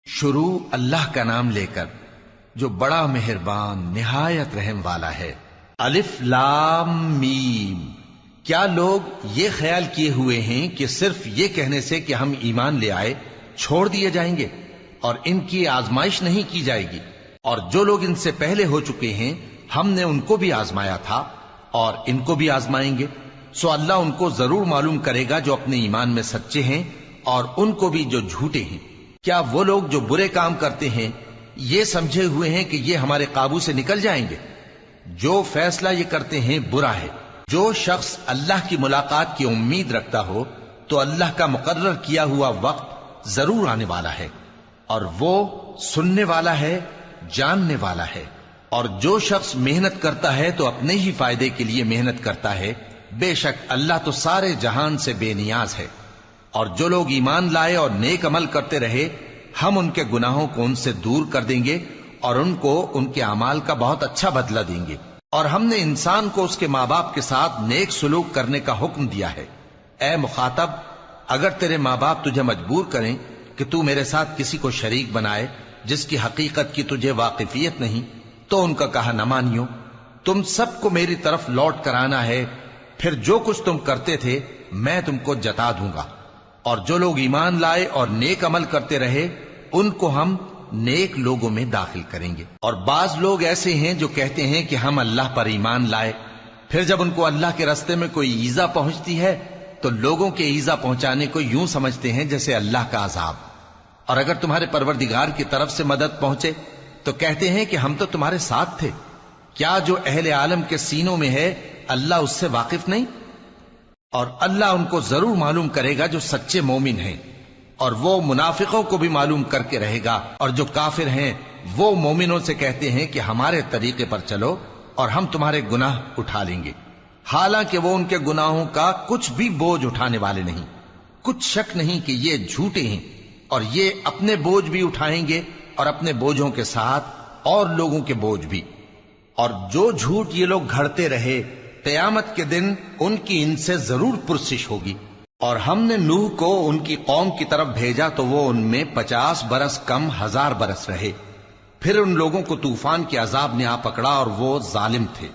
شروع اللہ کا نام لے کر جو بڑا مہربان نہایت رحم والا ہے۔ الف لام میم۔ کیا لوگ یہ خیال کیے ہوئے ہیں کہ صرف یہ کہنے سے کہ ہم ایمان لے آئے چھوڑ دیے جائیں گے اور ان کی آزمائش نہیں کی جائے گی؟ اور جو لوگ ان سے پہلے ہو چکے ہیں ہم نے ان کو بھی آزمایا تھا اور ان کو بھی آزمائیں گے، سو اللہ ان کو ضرور معلوم کرے گا جو اپنے ایمان میں سچے ہیں اور ان کو بھی جو جھوٹے ہیں۔ کیا وہ لوگ جو برے کام کرتے ہیں یہ سمجھے ہوئے ہیں کہ یہ ہمارے قابو سے نکل جائیں گے؟ جو فیصلہ یہ کرتے ہیں برا ہے۔ جو شخص اللہ کی ملاقات کی امید رکھتا ہو تو اللہ کا مقرر کیا ہوا وقت ضرور آنے والا ہے، اور وہ سننے والا ہے، جاننے والا ہے۔ اور جو شخص محنت کرتا ہے تو اپنے ہی فائدے کے لیے محنت کرتا ہے، بے شک اللہ تو سارے جہان سے بے نیاز ہے۔ اور جو لوگ ایمان لائے اور نیک عمل کرتے رہے ہم ان کے گناہوں کو ان سے دور کر دیں گے اور ان کو ان کے اعمال کا بہت اچھا بدلہ دیں گے۔ اور ہم نے انسان کو اس کے ماں باپ کے ساتھ نیک سلوک کرنے کا حکم دیا ہے۔ اے مخاطب، اگر تیرے ماں باپ تجھے مجبور کریں کہ تو میرے ساتھ کسی کو شریک بنائے جس کی حقیقت کی تجھے واقفیت نہیں تو ان کا کہا نہ مانیو۔ تم سب کو میری طرف لوٹ کر آنا ہے، پھر جو کچھ تم کرتے تھے میں تم کو جتا دوں گا۔ اور جو لوگ ایمان لائے اور نیک عمل کرتے رہے ان کو ہم نیک لوگوں میں داخل کریں گے۔ اور بعض لوگ ایسے ہیں جو کہتے ہیں کہ ہم اللہ پر ایمان لائے، پھر جب ان کو اللہ کے راستے میں کوئی ایذا پہنچتی ہے تو لوگوں کے ایذا پہنچانے کو یوں سمجھتے ہیں جیسے اللہ کا عذاب۔ اور اگر تمہارے پروردگار کی طرف سے مدد پہنچے تو کہتے ہیں کہ ہم تو تمہارے ساتھ تھے۔ کیا جو اہل عالم کے سینوں میں ہے اللہ اس سے واقف نہیں؟ اور اللہ ان کو ضرور معلوم کرے گا جو سچے مومن ہیں، اور وہ منافقوں کو بھی معلوم کر کے رہے گا۔ اور جو کافر ہیں وہ مومنوں سے کہتے ہیں کہ ہمارے طریقے پر چلو اور ہم تمہارے گناہ اٹھا لیں گے، حالانکہ وہ ان کے گناہوں کا کچھ بھی بوجھ اٹھانے والے نہیں۔ کچھ شک نہیں کہ یہ جھوٹے ہیں، اور یہ اپنے بوجھ بھی اٹھائیں گے اور اپنے بوجھوں کے ساتھ اور لوگوں کے بوجھ بھی۔ اور جو جھوٹ یہ لوگ گھڑتے رہے قیامت کے دن ان کی ان سے ضرور پرسش ہوگی۔ اور ہم نے نوح کو ان کی قوم کی طرف بھیجا تو وہ ان میں 50 برس کم 1000 برس رہے۔ پھر ان لوگوں کو طوفان کے عذاب نے آ پکڑا اور وہ ظالم تھے۔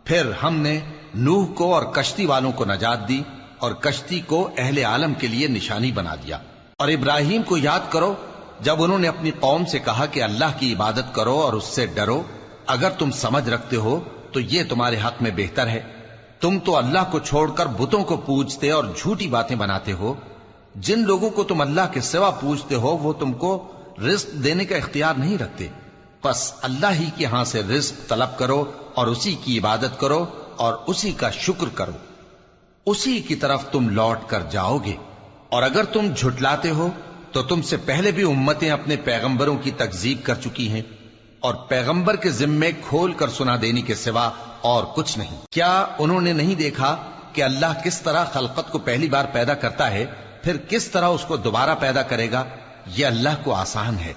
پھر ہم نے نوح کو اور کشتی والوں کو نجات دی اور کشتی کو اہل عالم کے لیے نشانی بنا دیا۔ اور ابراہیم کو یاد کرو جب انہوں نے اپنی قوم سے کہا کہ اللہ کی عبادت کرو اور اس سے ڈرو، اگر تم سمجھ رکھتے ہو تو یہ تمہارے حق میں بہتر ہے۔ تم تو اللہ کو چھوڑ کر بتوں کو پوجتے اور جھوٹی باتیں بناتے ہو۔ جن لوگوں کو تم اللہ کے سوا پوجتے ہو وہ تم کو رزق دینے کا اختیار نہیں رکھتے، پس اللہ ہی کے ہاں سے رزق طلب کرو اور اسی کی عبادت کرو اور اسی کا شکر کرو، اسی کی طرف تم لوٹ کر جاؤ گے۔ اور اگر تم جھٹلاتے ہو تو تم سے پہلے بھی امتیں اپنے پیغمبروں کی تکذیب کر چکی ہیں، اور پیغمبر کے ذمے کھول کر سنا دینے کے سوا اور کچھ نہیں۔ کیا انہوں نے نہیں دیکھا کہ اللہ کس طرح خلقت کو پہلی بار پیدا کرتا ہے پھر کس طرح اس کو دوبارہ پیدا کرے گا؟ یہ اللہ کو آسان ہے۔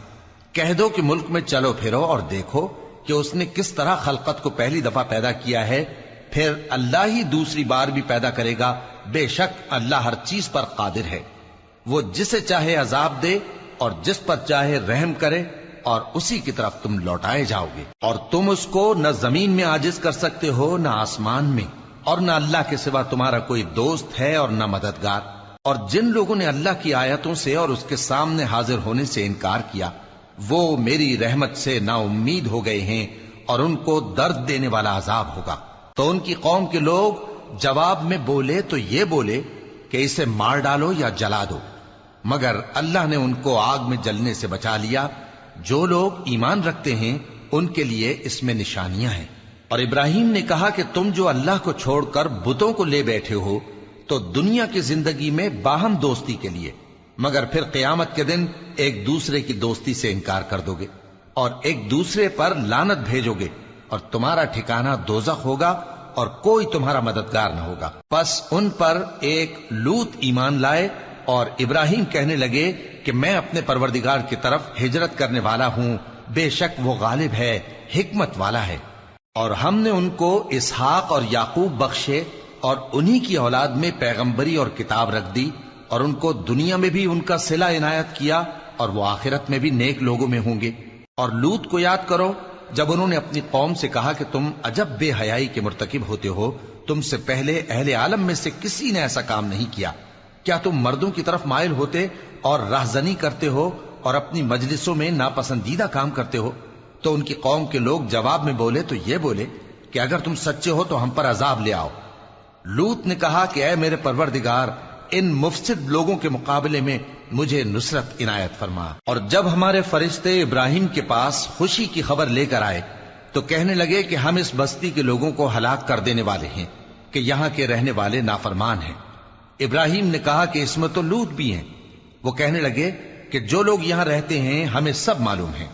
کہہ دو کہ ملک میں چلو پھرو اور دیکھو کہ اس نے کس طرح خلقت کو پہلی دفعہ پیدا کیا ہے، پھر اللہ ہی دوسری بار بھی پیدا کرے گا۔ بے شک اللہ ہر چیز پر قادر ہے۔ وہ جسے چاہے عذاب دے اور جس پر چاہے رحم کرے، اور اسی کی طرف تم لوٹائے جاؤ گے۔ اور تم اس کو نہ زمین میں عاجز کر سکتے ہو نہ آسمان میں، اور نہ اللہ کے سوا تمہارا کوئی دوست ہے اور نہ مددگار۔ اور جن لوگوں نے اللہ کی آیتوں سے اور اس کے سامنے حاضر ہونے سے انکار کیا وہ میری رحمت سے نا امید ہو گئے ہیں، اور ان کو درد دینے والا عذاب ہوگا۔ تو ان کی قوم کے لوگ جواب میں بولے تو یہ بولے کہ اسے مار ڈالو یا جلا دو، مگر اللہ نے ان کو آگ میں جلنے سے بچا لیا۔ جو لوگ ایمان رکھتے ہیں ان کے لیے اس میں نشانیاں ہیں۔ اور ابراہیم نے کہا کہ تم جو اللہ کو چھوڑ کر بتوں کو لے بیٹھے ہو تو دنیا کی زندگی میں باہم دوستی کے لیے، مگر پھر قیامت کے دن ایک دوسرے کی دوستی سے انکار کر دو گے اور ایک دوسرے پر لعنت بھیجو گے، اور تمہارا ٹھکانہ دوزخ ہوگا اور کوئی تمہارا مددگار نہ ہوگا۔ پس ان پر ایک لوط ایمان لائے اور ابراہیم کہنے لگے کہ میں اپنے پروردگار کی طرف ہجرت کرنے والا ہوں، بے شک وہ غالب ہے، حکمت والا ہے۔ اور ہم نے ان کو اسحاق اور یعقوب بخشے اور انہی کی اولاد میں پیغمبری اور کتاب رکھ دی، اور ان کو دنیا میں بھی ان کا صلہ عنایت کیا اور وہ آخرت میں بھی نیک لوگوں میں ہوں گے۔ اور لوط کو یاد کرو جب انہوں نے اپنی قوم سے کہا کہ تم عجب بے حیائی کے مرتکب ہوتے ہو، تم سے پہلے اہل عالم میں سے کسی نے ایسا کام نہیں کیا۔ کیا تم مردوں کی طرف مائل ہوتے اور رہزنی کرتے ہو اور اپنی مجلسوں میں ناپسندیدہ کام کرتے ہو؟ تو ان کی قوم کے لوگ جواب میں بولے تو یہ بولے کہ اگر تم سچے ہو تو ہم پر عذاب لے آؤ۔ لوط نے کہا کہ اے میرے پروردگار، ان مفسد لوگوں کے مقابلے میں مجھے نصرت عنایت فرما۔ اور جب ہمارے فرشتے ابراہیم کے پاس خوشی کی خبر لے کر آئے تو کہنے لگے کہ ہم اس بستی کے لوگوں کو ہلاک کر دینے والے ہیں کہ یہاں کے رہنے والے نافرمان ہیں۔ ابراہیم نے کہا کہ اس میں تو لوط بھی ہیں۔ وہ کہنے لگے کہ جو لوگ یہاں رہتے ہیں ہمیں سب معلوم ہیں،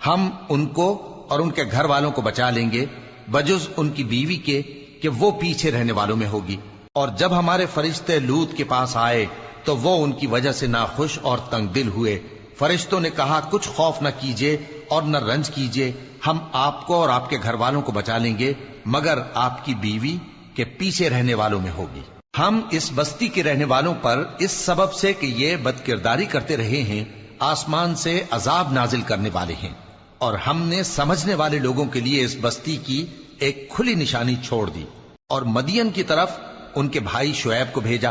ہم ان کو اور ان کے گھر والوں کو بچا لیں گے بجز ان کی بیوی کے کہ وہ پیچھے رہنے والوں میں ہوگی۔ اور جب ہمارے فرشتے لوط کے پاس آئے تو وہ ان کی وجہ سے ناخوش اور تنگ دل ہوئے۔ فرشتوں نے کہا کچھ خوف نہ کیجیے اور نہ رنج کیجیے، ہم آپ کو اور آپ کے گھر والوں کو بچا لیں گے مگر آپ کی بیوی کے پیچھے رہنے والوں میں ہوگی۔ ہم اس بستی کے رہنے والوں پر اس سبب سے کہ یہ بدکرداری کرتے رہے ہیں آسمان سے عذاب نازل کرنے والے ہیں، اور ہم نے سمجھنے والے لوگوں کے لیے اس بستی کی ایک کھلی نشانی چھوڑ دی۔ اور مدین کی طرف ان کے بھائی شعیب کو بھیجا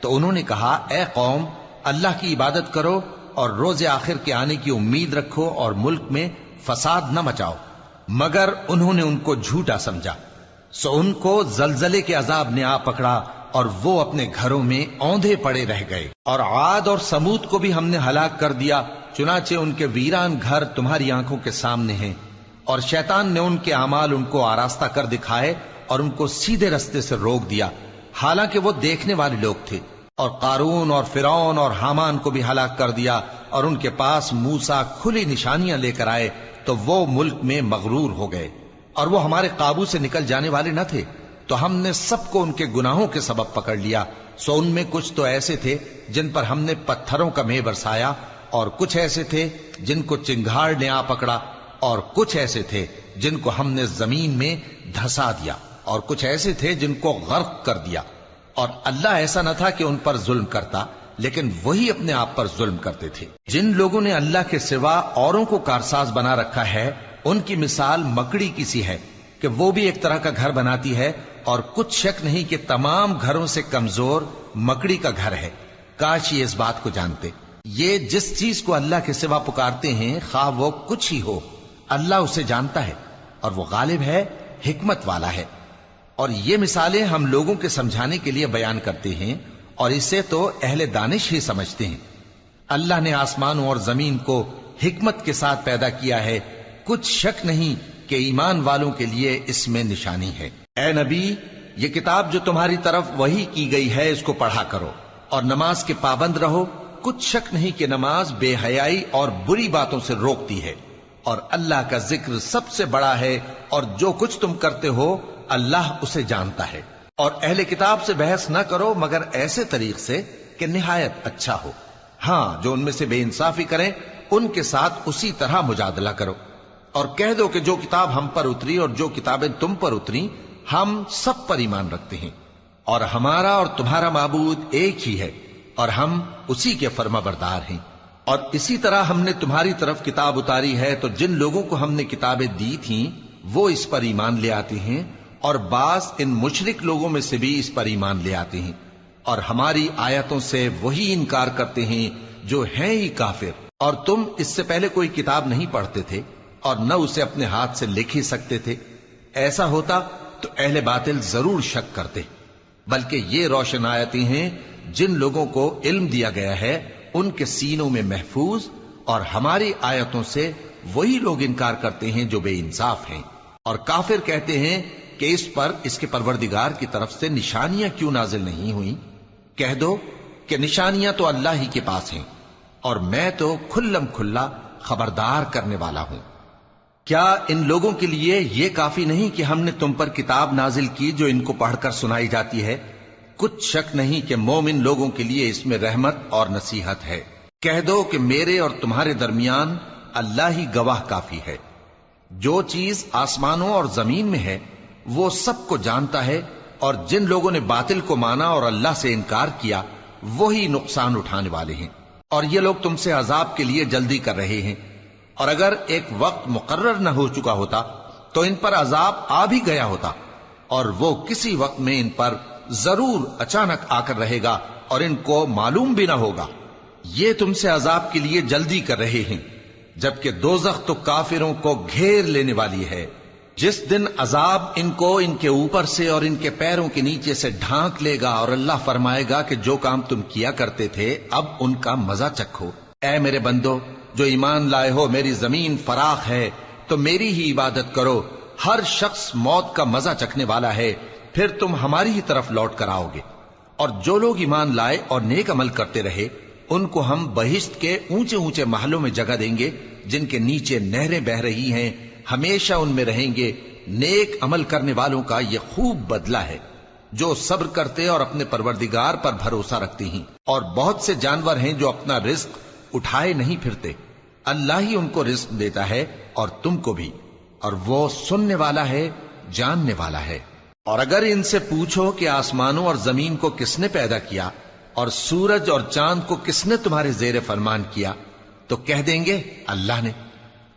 تو انہوں نے کہا اے قوم، اللہ کی عبادت کرو اور روز آخر کے آنے کی امید رکھو اور ملک میں فساد نہ مچاؤ۔ مگر انہوں نے ان کو جھوٹا سمجھا، سو ان کو زلزلے کے عذاب نے آ پکڑا اور وہ اپنے گھروں میں اوندھے پڑے رہ گئے۔ اور عاد اور سمود کو بھی ہم نے ہلاک کر دیا، چنانچہ ان کے ویران گھر تمہاری آنکھوں کے سامنے ہیں، اور شیطان نے ان کے اعمال ان کو آراستہ کر دکھائے اور ان کو سیدھے رستے سے روک دیا، حالانکہ وہ دیکھنے والے لوگ تھے۔ اور قارون اور فرعون اور حامان کو بھی ہلاک کر دیا، اور ان کے پاس موسیٰ کھلی نشانیاں لے کر آئے تو وہ ملک میں مغرور ہو گئے، اور وہ ہمارے قابو سے نکل جانے والے نہ تھے، تو ہم نے سب کو ان کے گناہوں کے سبب پکڑ لیا۔ سو ان میں کچھ تو ایسے تھے جن پر ہم نے پتھروں کا مے برسایا، اور کچھ ایسے تھے جن کو چنگھاڑ نے آ پکڑا، اور کچھ ایسے تھے جن کو ہم نے زمین میں دھسا دیا، اور کچھ ایسے تھے جن کو غرق کر دیا۔ اور اللہ ایسا نہ تھا کہ ان پر ظلم کرتا، لیکن وہی اپنے آپ پر ظلم کرتے تھے۔ جن لوگوں نے اللہ کے سوا اوروں کو کارساز بنا رکھا ہے، ان کی مثال مکڑی کی سی ہے کہ وہ بھی ایک طرح کا گھر بناتی ہے، اور کچھ شک نہیں کہ تمام گھروں سے کمزور مکڑی کا گھر ہے۔ کاش یہ اس بات کو جانتے۔ یہ جس چیز کو اللہ کے سوا پکارتے ہیں خواہ وہ کچھ ہی ہو، اللہ اسے جانتا ہے اور وہ غالب ہے، حکمت والا ہے۔ اور یہ مثالیں ہم لوگوں کے سمجھانے کے لیے بیان کرتے ہیں، اور اسے تو اہل دانش ہی سمجھتے ہیں۔ اللہ نے آسمانوں اور زمین کو حکمت کے ساتھ پیدا کیا ہے، کچھ شک نہیں کہ ایمان والوں کے لیے اس میں نشانی ہے۔ اے نبی، یہ کتاب جو تمہاری طرف وحی کی گئی ہے اس کو پڑھا کرو، اور نماز کے پابند رہو۔ کچھ شک نہیں کہ نماز بے حیائی اور بری باتوں سے روکتی ہے، اور اللہ کا ذکر سب سے بڑا ہے، اور جو کچھ تم کرتے ہو اللہ اسے جانتا ہے۔ اور اہل کتاب سے بحث نہ کرو مگر ایسے طریق سے کہ نہایت اچھا ہو۔ ہاں، جو ان میں سے بے انصافی کریں ان کے ساتھ اسی طرح مجادلہ کرو، اور کہہ دو کہ جو کتاب ہم پر اتری اور جو کتابیں تم پر اتری ہم سب پر ایمان رکھتے ہیں، اور ہمارا اور تمہارا معبود ایک ہی ہے، اور ہم اسی کے فرما بردار ہیں۔ اور اسی طرح ہم نے تمہاری طرف کتاب اتاری ہے تو جن لوگوں کو ہم نے کتابیں دی تھیں وہ اس پر ایمان لے آتے ہیں، اور بعض ان مشرک لوگوں میں سے بھی اس پر ایمان لے آتے ہیں، اور ہماری آیتوں سے وہی انکار کرتے ہیں جو ہیں ہی کافر۔ اور تم اس سے پہلے کوئی کتاب نہیں پڑھتے تھے اور نہ اسے اپنے ہاتھ سے لکھ ہی سکتے تھے۔ ایسا ہوتا تو اہل باطل ضرور شک کرتے، بلکہ یہ روشن آیتیں ہیں جن لوگوں کو علم دیا گیا ہے ان کے سینوں میں محفوظ، اور ہماری آیتوں سے وہی لوگ انکار کرتے ہیں جو بے انصاف ہیں۔ اور کافر کہتے ہیں کہ اس پر اس کے پروردگار کی طرف سے نشانیاں کیوں نازل نہیں ہوئیں؟ کہہ دو کہ نشانیاں تو اللہ ہی کے پاس ہیں، اور میں تو کھلم کھلا خبردار کرنے والا ہوں۔ کیا ان لوگوں کے لیے یہ کافی نہیں کہ ہم نے تم پر کتاب نازل کی جو ان کو پڑھ کر سنائی جاتی ہے؟ کچھ شک نہیں کہ مومن لوگوں کے لیے اس میں رحمت اور نصیحت ہے۔ کہہ دو کہ میرے اور تمہارے درمیان اللہ ہی گواہ کافی ہے۔ جو چیز آسمانوں اور زمین میں ہے وہ سب کو جانتا ہے، اور جن لوگوں نے باطل کو مانا اور اللہ سے انکار کیا وہی نقصان اٹھانے والے ہیں۔ اور یہ لوگ تم سے عذاب کے لیے جلدی کر رہے ہیں، اور اگر ایک وقت مقرر نہ ہو چکا ہوتا تو ان پر عذاب آ بھی گیا ہوتا، اور وہ کسی وقت میں ان پر ضرور اچانک آ کر رہے گا اور ان کو معلوم بھی نہ ہوگا۔ یہ تم سے عذاب کے لیے جلدی کر رہے ہیں، جبکہ دوزخ تو کافروں کو گھیر لینے والی ہے۔ جس دن عذاب ان کو ان کے اوپر سے اور ان کے پیروں کے نیچے سے ڈھانک لے گا، اور اللہ فرمائے گا کہ جو کام تم کیا کرتے تھے اب ان کا مزہ چکھو۔ اے میرے بندو جو ایمان لائے ہو، میری زمین فراخ ہے تو میری ہی عبادت کرو۔ ہر شخص موت کا مزہ چکھنے والا ہے، پھر تم ہماری ہی طرف لوٹ کر آؤ گے۔ اور جو لوگ ایمان لائے اور نیک عمل کرتے رہے ان کو ہم بہشت کے اونچے اونچے محلوں میں جگہ دیں گے، جن کے نیچے نہریں بہ رہی ہیں، ہمیشہ ان میں رہیں گے۔ نیک عمل کرنے والوں کا یہ خوب بدلہ ہے، جو صبر کرتے اور اپنے پروردگار پر بھروسہ رکھتے ہیں۔ اور بہت سے جانور ہیں جو اپنا رزق اٹھائے نہیں پھرتے، اللہ ہی ان کو رزق دیتا ہے اور تم کو بھی، اور وہ سننے والا ہے، جاننے والا ہے۔ اور اگر ان سے پوچھو کہ آسمانوں اور زمین کو کس نے پیدا کیا اور سورج اور چاند کو کس نے تمہارے زیر فرمان کیا، تو کہہ دیں گے اللہ نے۔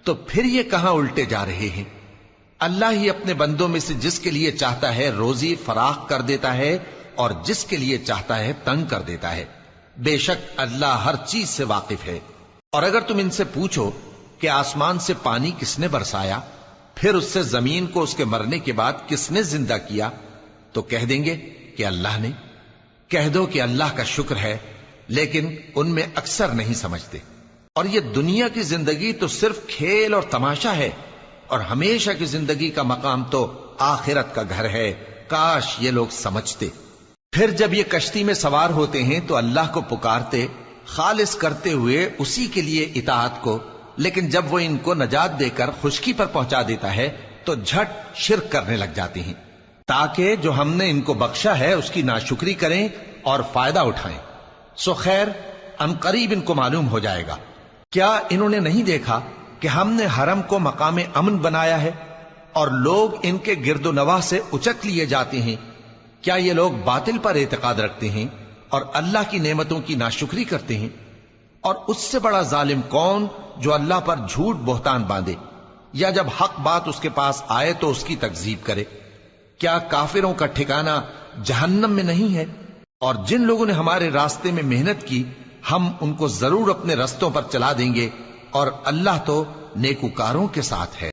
تو پھر یہ کہاں الٹے جا رہے ہیں؟ اللہ ہی اپنے بندوں میں سے جس کے لیے چاہتا ہے روزی فراخ کر دیتا ہے اور جس کے لیے چاہتا ہے تنگ کر دیتا ہے۔ بے شک اللہ ہر چیز سے واقف ہے۔ اور اگر تم ان سے پوچھو کہ آسمان سے پانی کس نے برسایا، پھر اس سے زمین کو اس کے مرنے کے بعد کس نے زندہ کیا، تو کہہ دیں گے کہ اللہ نے۔ کہہ دو کہ اللہ کا شکر ہے، لیکن ان میں اکثر نہیں سمجھتے۔ اور یہ دنیا کی زندگی تو صرف کھیل اور تماشا ہے، اور ہمیشہ کی زندگی کا مقام تو آخرت کا گھر ہے۔ کاش یہ لوگ سمجھتے۔ پھر جب یہ کشتی میں سوار ہوتے ہیں تو اللہ کو پکارتے، خالص کرتے ہوئے اسی کے لیے اطاعت کو، لیکن جب وہ ان کو نجات دے کر خشکی پر پہنچا دیتا ہے تو جھٹ شرک کرنے لگ جاتے ہیں، تاکہ جو ہم نے ان کو بخشا ہے اس کی ناشکری کریں اور فائدہ اٹھائیں۔ سو خیر عنقریب ان کو معلوم ہو جائے گا۔ کیا انہوں نے نہیں دیکھا کہ ہم نے حرم کو مقام امن بنایا ہے اور لوگ ان کے گرد و نواح سے اچک لیے جاتے ہیں؟ کیا یہ لوگ باطل پر اعتقاد رکھتے ہیں اور اللہ کی نعمتوں کی ناشکری کرتے ہیں؟ اور اس سے بڑا ظالم کون جو اللہ پر جھوٹ بہتان باندھے، یا جب حق بات اس کے پاس آئے تو اس کی تکذیب کرے؟ کیا کافروں کا ٹھکانہ جہنم میں نہیں ہے؟ اور جن لوگوں نے ہمارے راستے میں محنت کی ہم ان کو ضرور اپنے رستوں پر چلا دیں گے، اور اللہ تو نیکوکاروں کے ساتھ ہے۔